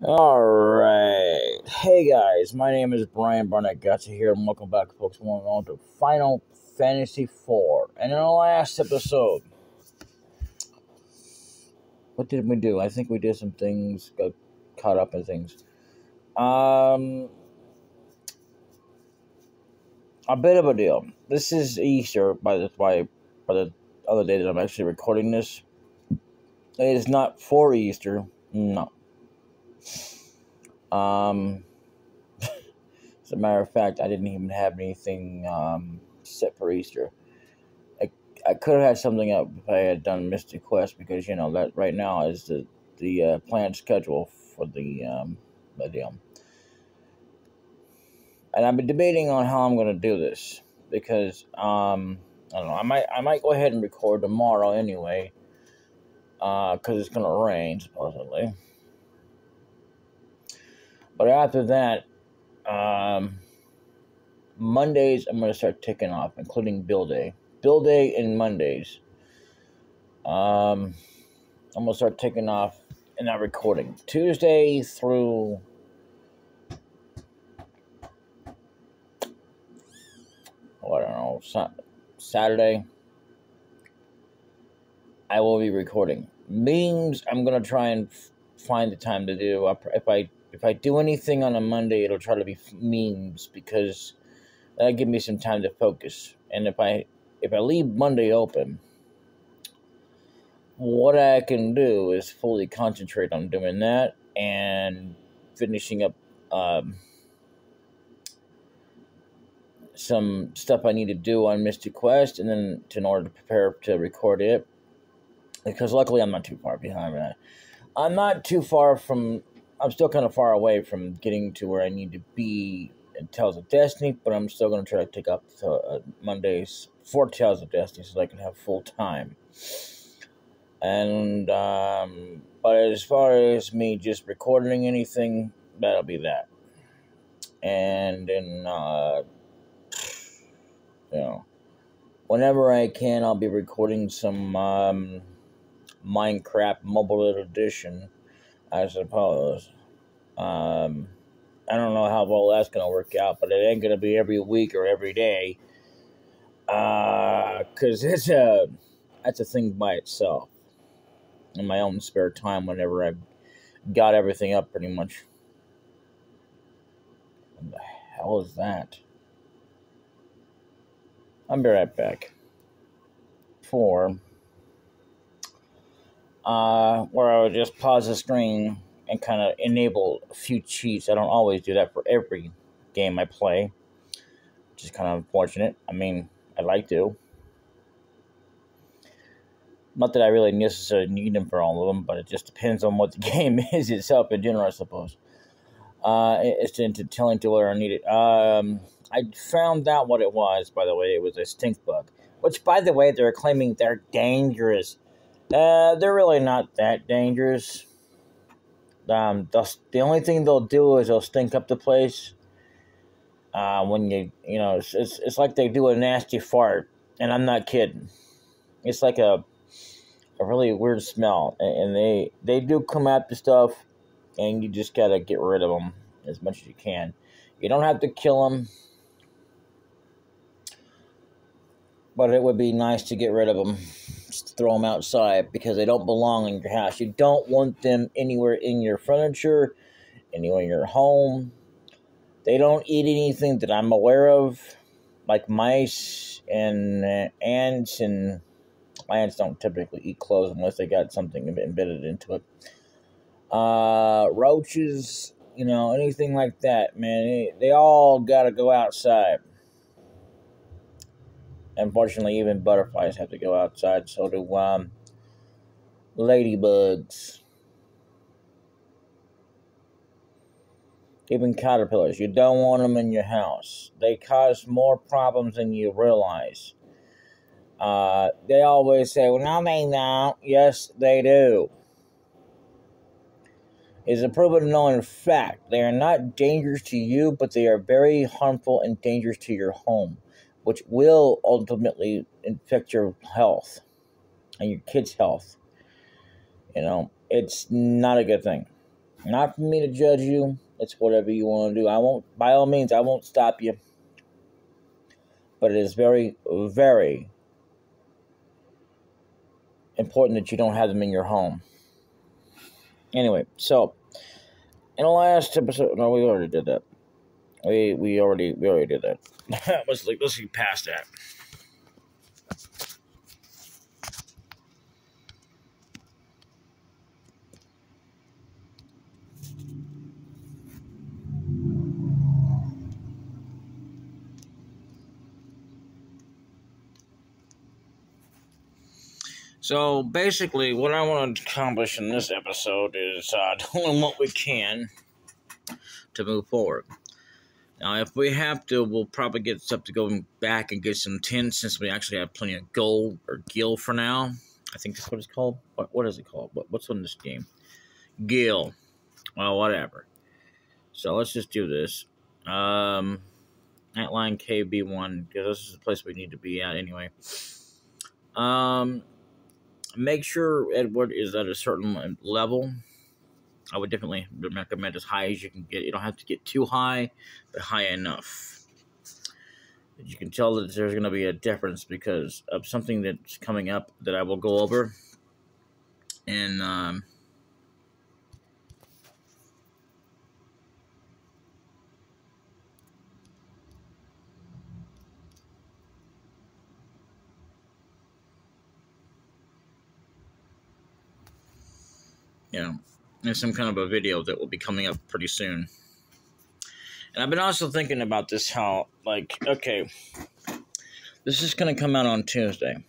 Alright. Hey guys, my name is Brian Barnett Gotcha here, and welcome back, folks. We're on to Final Fantasy IV. And in the last episode, what did we do? I think we did some things, got caught up in things. A bit of a deal. This is Easter, by the other day that I'm actually recording this. It is not for Easter, no. As a matter of fact, I didn't even have anything set for Easter. I could have had something up if I had done Mystic Quest, because that right now is the planned schedule for the deal. And I've been debating on how I'm going to do this, because I don't know. I might go ahead and record tomorrow anyway, because it's going to rain supposedly. But after that, Mondays I'm going to start ticking off, including Bill Day. Bill Day and Mondays. I'm going to start taking off and not recording. Tuesday through Saturday, I will be recording. Memes, I'm going to try and find the time to do. If I do anything on a Monday, it'll try to be memes, because that'll give me some time to focus. And if I leave Monday open, what I can do is fully concentrate on doing that and finishing up some stuff I need to do on Mystic Quest, and then in order to prepare to record it, because luckily I'm not too far behind that. I'm still kind of far away from getting to where I need to be in Tales of Destiny, but I'm still going to try to take up Mondays for Tales of Destiny so that I can have full time. And, but as far as me just recording anything, that'll be that. And then, whenever I can, I'll be recording some, Minecraft Mobile Edition, I suppose. I don't know how well that's going to work out, but it ain't going to be every week or every day. Because that's a thing by itself. In my own spare time, whenever I've got everything up, pretty much. What the hell is that? I'll be right back. Where I would just pause the screen and kind of enable a few cheats. I don't always do that for every game I play, which is kind of unfortunate. I mean, I'd like to. Not that I really necessarily need them for all of them, but it just depends on what the game is itself in general, I suppose. It's into telling to where I need it. I found out what it was, by the way. It was a stink bug, which, by the way, they're claiming they're dangerous. They're really not that dangerous. The only thing they'll do is they'll stink up the place. When it's like they do a nasty fart, and I'm not kidding. It's like a really weird smell, and they do come after stuff, and you just gotta get rid of them as much as you can. You don't have to kill them, but it would be nice to get rid of them. Just throw them outside, because they don't belong in your house. You don't want them anywhere in your furniture, anywhere in your home. They don't eat anything that I'm aware of, like mice and ants, and ants don't typically eat clothes unless they got something embedded into it. Roaches, anything like that, man. They all gotta go outside. Unfortunately, even butterflies have to go outside. So do ladybugs. Even caterpillars. You don't want them in your house. They cause more problems than you realize. They always say, well, no, they don't. Yes, they do. It's a proven known fact. They are not dangerous to you, but they are very harmful and dangerous to your home, which will ultimately infect your health and your kids' health. It's not a good thing. Not for me to judge you. It's whatever you want to do. I won't, by all means, I won't stop you. But it is very, very important that you don't have them in your home. Anyway, so in the last episode, no, we already did that. We already did that. let's see past that. So basically, what I want to accomplish in this episode is doing what we can to move forward. Now, if we have to, we'll probably get stuff to go back and get some tin since we actually have plenty of gold or gil for now. I think that's what it's called. What is it called? What's in this game? Gil. Well, whatever. So let's just do this. Antlion KB1, because this is the place we need to be at anyway. Make sure Edward is at a certain level. I would definitely recommend as high as you can get. You don't have to get too high, but high enough. You can tell that there's going to be a difference because of something that's coming up that I will go over. And there's some kind of a video that will be coming up pretty soon. And I've been also thinking about this, how, like, okay, this is going to come out on Tuesday.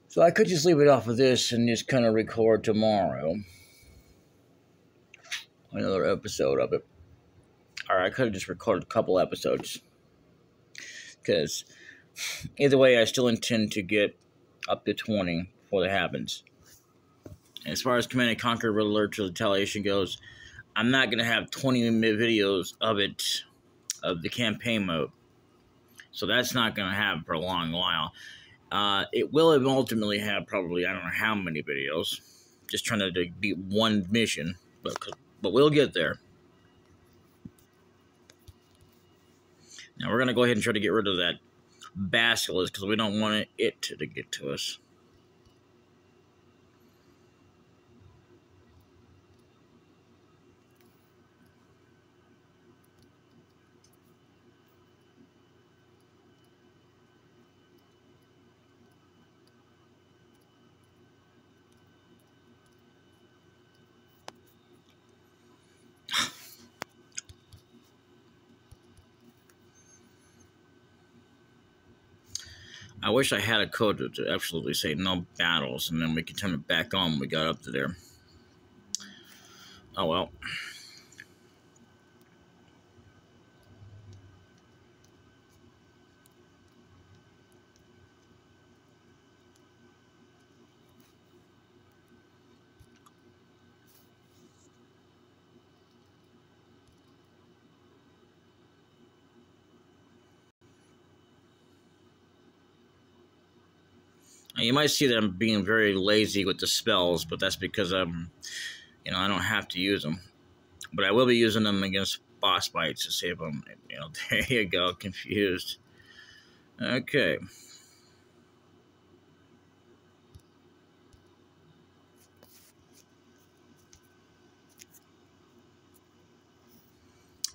So I could just leave it off of this and just kind of record tomorrow another episode of it. Or I could have just recorded a couple episodes. Because either way, I still intend to get up to 20 before that happens. And as far as Command & Conquer Red Alert to Retaliation goes, I'm not going to have 20 videos of it, of the campaign mode. So that's not going to happen for a long while. It will ultimately have probably, I don't know how many videos. Just trying to beat one mission. But we'll get there. Now we're going to go ahead and try to get rid of that basilisk because we don't want it to get to us. I wish I had a code to absolutely say no battles, and then we could turn it back on when we got up to there. Oh well. Now, you might see that I'm being very lazy with the spells, but that's because I don't have to use them. But I will be using them against boss fights to save them. There you go, confused. Okay.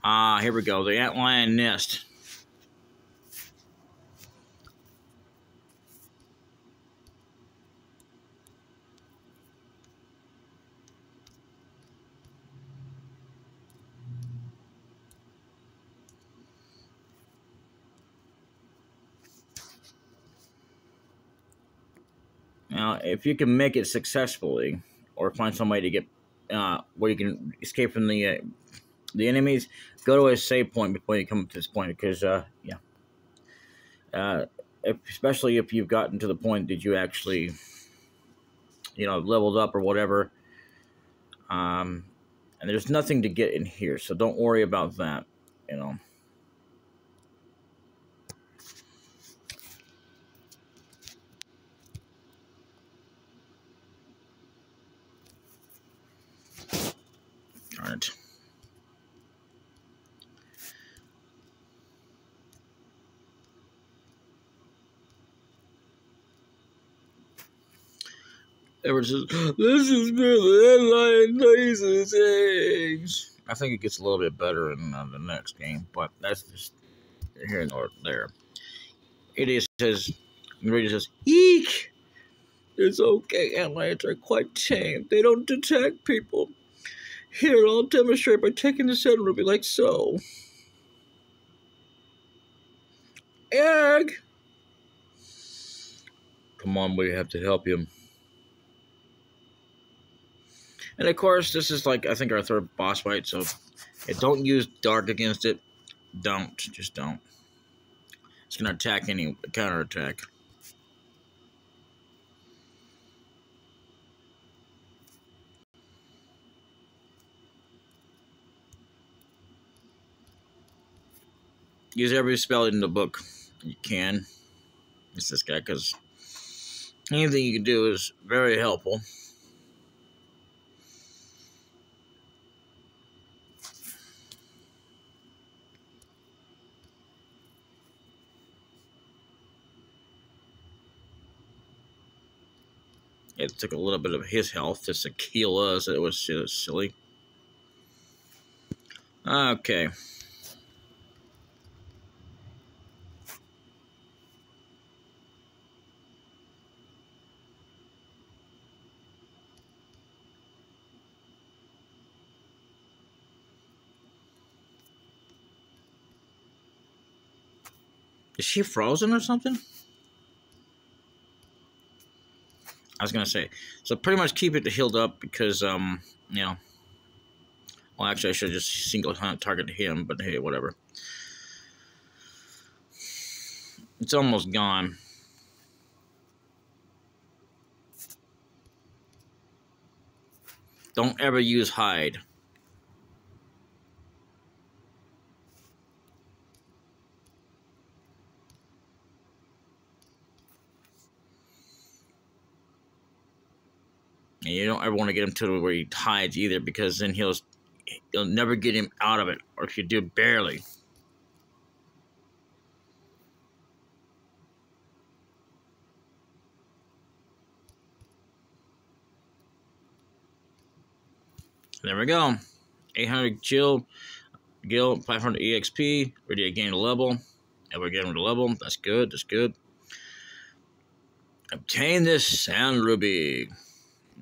Here we go. The Antlion nest. Now, if you can make it successfully, or find some way to get where you can escape from the enemies, go to a save point before you come up to this point, because especially if you've gotten to the point that you actually leveled up or whatever, and there's nothing to get in here, so don't worry about that. Everyone says, "This is where the Antlion lays its eggs." I think it gets a little bit better in the next game, but that's just here nor there. It says, the radio says, "Eek! It's okay, antlions are quite tame. They don't attack people. Here, I'll demonstrate by taking the sand ruby like so. Egg! Come on, we have to help him." And of course, this is like, I think, our third boss fight, so don't use dark against it. Don't. Just don't. It's going to attack any counterattack. Use every spell in the book you can. It's this guy, because anything you can do is very helpful. It took a little bit of his health just to kill us. It was silly. Okay. Is she frozen or something? I was gonna say. So pretty much keep it healed up because you know. Well, actually, I should just single target him, but hey, whatever. It's almost gone. Don't ever use hide. And you don't ever want to get him to where he hides either, because then you'll never get him out of it, or if you do, barely. There we go. 800 Gil, 500 EXP, ready to gain a level. And we're getting a level. That's good. That's good. Obtain this sand ruby.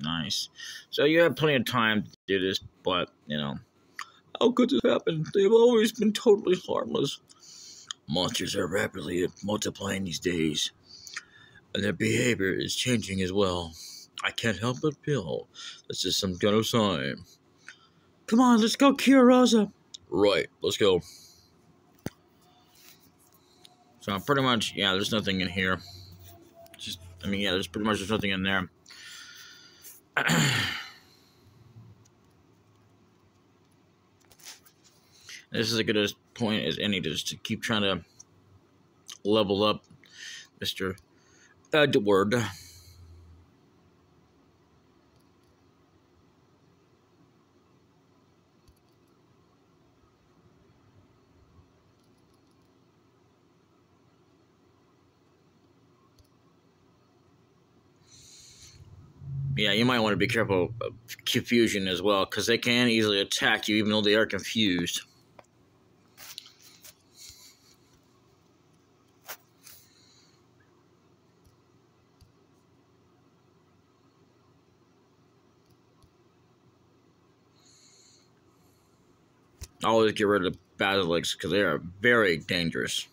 Nice. So you have plenty of time to do this, but you know, how could this happen? They've always been totally harmless. Monsters are rapidly multiplying these days, and their behavior is changing as well. I can't help but feel this is some kind of sign. Come on, let's go cure Rosa. Right, let's go. So pretty much, yeah, there's nothing in here. There's pretty much there's nothing in there. This is a good point as any to keep trying to level up Mr. Edward. Yeah, you might want to be careful of confusion as well, because they can easily attack you even though they are confused. Always get rid of basilics because they are very dangerous.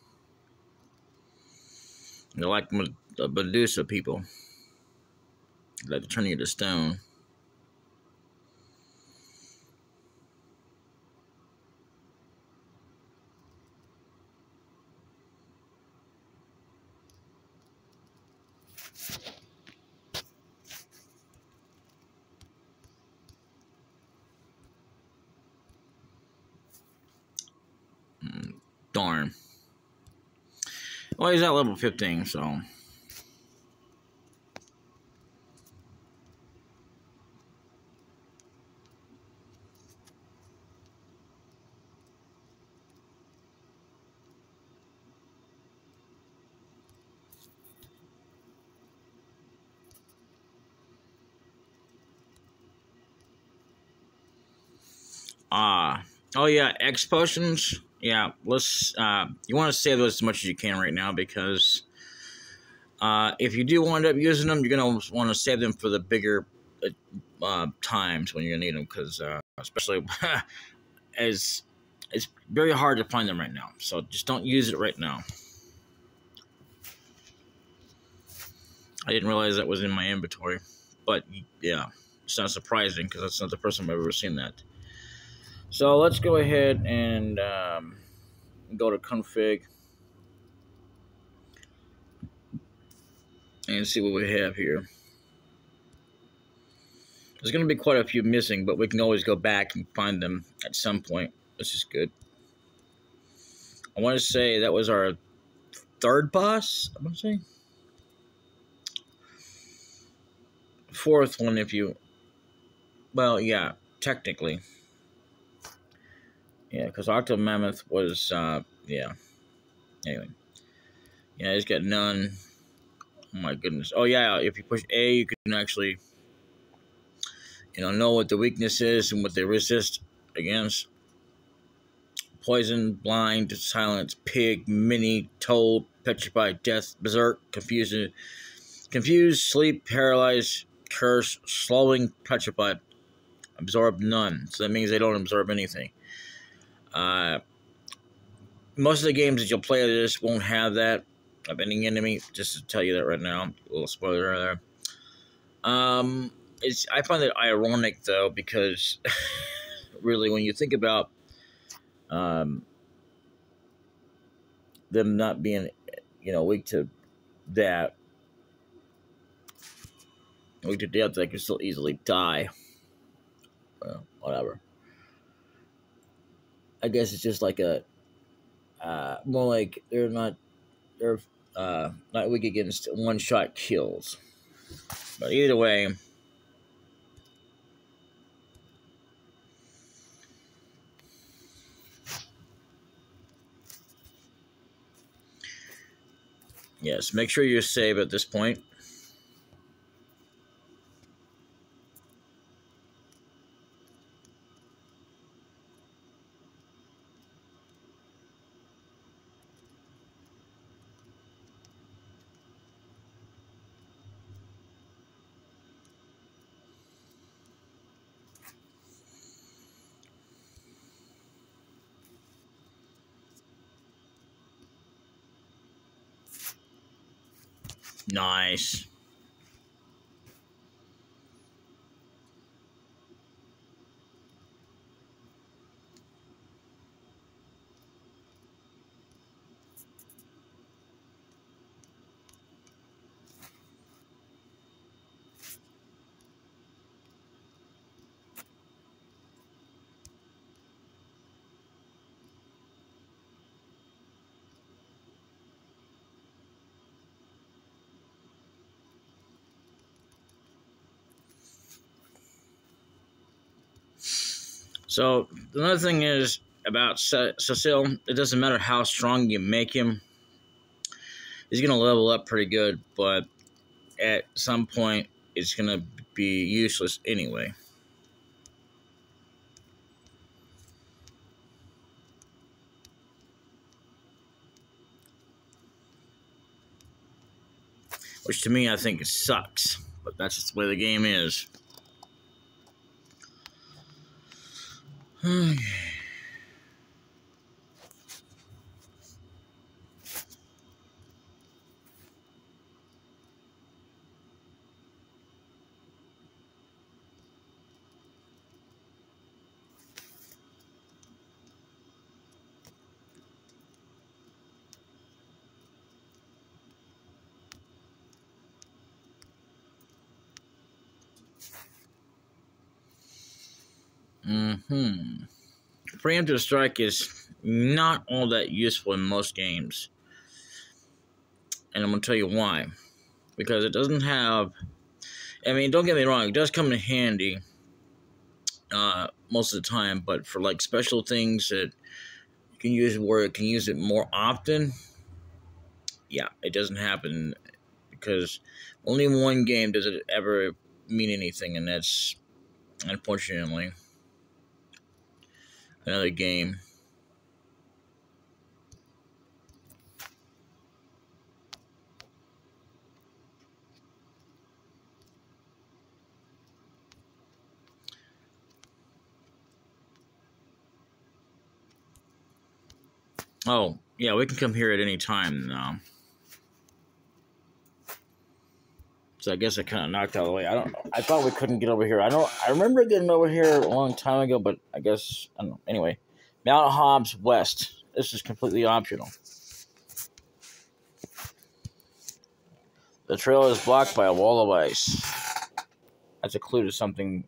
They're like the Medusa people. They like to turn you to stone. Darn. Well, he's at level 15, so. Oh yeah, X potions. Yeah, let's. You want to save those as much as you can right now because if you do wind up using them, you're gonna want to save them for the bigger times when you're gonna need them because especially as it's very hard to find them right now. So just don't use it right now. I didn't realize that was in my inventory, but yeah, it's not surprising because that's not the first time I've ever seen that. So let's go ahead and go to config and see what we have here. There's going to be quite a few missing, but we can always go back and find them at some point. This is good. I want to say that was our third boss, I want to say. Fourth one if you... Well, yeah, technically. Yeah, because Octo Mammoth was, yeah. Anyway. Yeah, he's got none. Oh my goodness. Oh yeah, if you push A, you can actually, know what the weakness is and what they resist against. Poison, blind, silence, pig, mini, toll, petrified, death, berserk, confused, sleep, paralyzed, curse, slowing, petrified, absorb none. So that means they don't absorb anything. Most of the games that you'll play this won't have that of any enemy. Just to tell you that right now, a little spoiler there. I find it ironic though because really, when you think about them not being, weak to that, weak to death, they can still easily die. Well, whatever. I guess it's just like a more like they're not weak against one-shot kills. But either way, yes, make sure you save at this point. Nice. So another thing is about Cecile, it doesn't matter how strong you make him, he's gonna level up pretty good, but at some point it's gonna be useless anyway. Which to me I think it sucks, but that's just the way the game is. Preemptive strike is not all that useful in most games. And I'm going to tell you why. Because it doesn't have... I mean, don't get me wrong, it does come in handy most of the time, but for like special things that you can use where it can use it more often, yeah, it doesn't happen because only in one game does it ever mean anything, and that's unfortunately. Another game. Oh, yeah, we can come here at any time now. So I guess I kind of knocked out of the way. I thought we couldn't get over here. I remember getting over here a long time ago, but I guess I don't know. Anyway, Mount Hobbs West. This is completely optional. The trail is blocked by a wall of ice. That's a clue to something.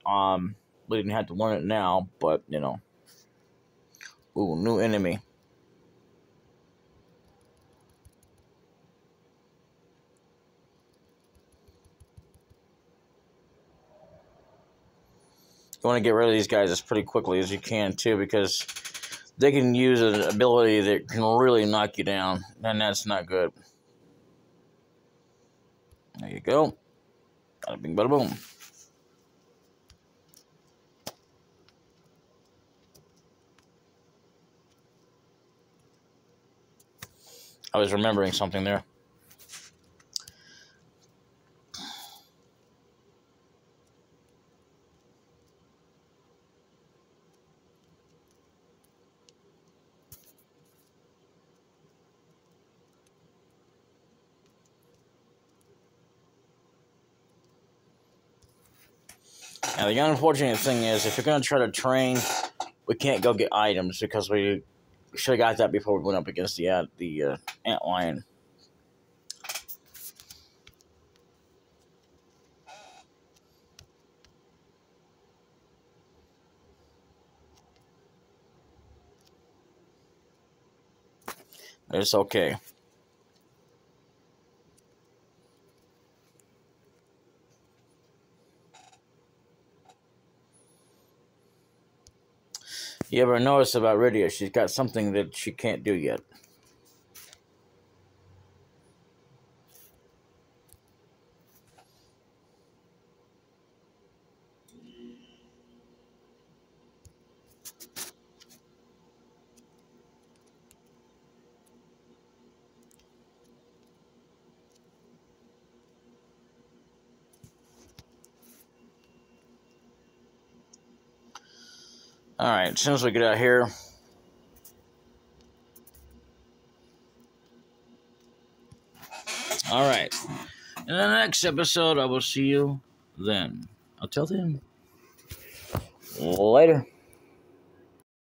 We didn't have to learn it now, but you know. Ooh, new enemy. You want to get rid of these guys as pretty quickly as you can too, because they can use an ability that can really knock you down, and that's not good. There you go. Bada bing, bada boom. I was remembering something there. Now, the unfortunate thing is, if you're going to try to train, we can't go get items because we should have got that before we went up against the Antlion. But it's okay. You ever notice about Rydia? She's got something that she can't do yet. Alright, as soon as we get out here. Alright. In the next episode, I will see you then. Until then, later.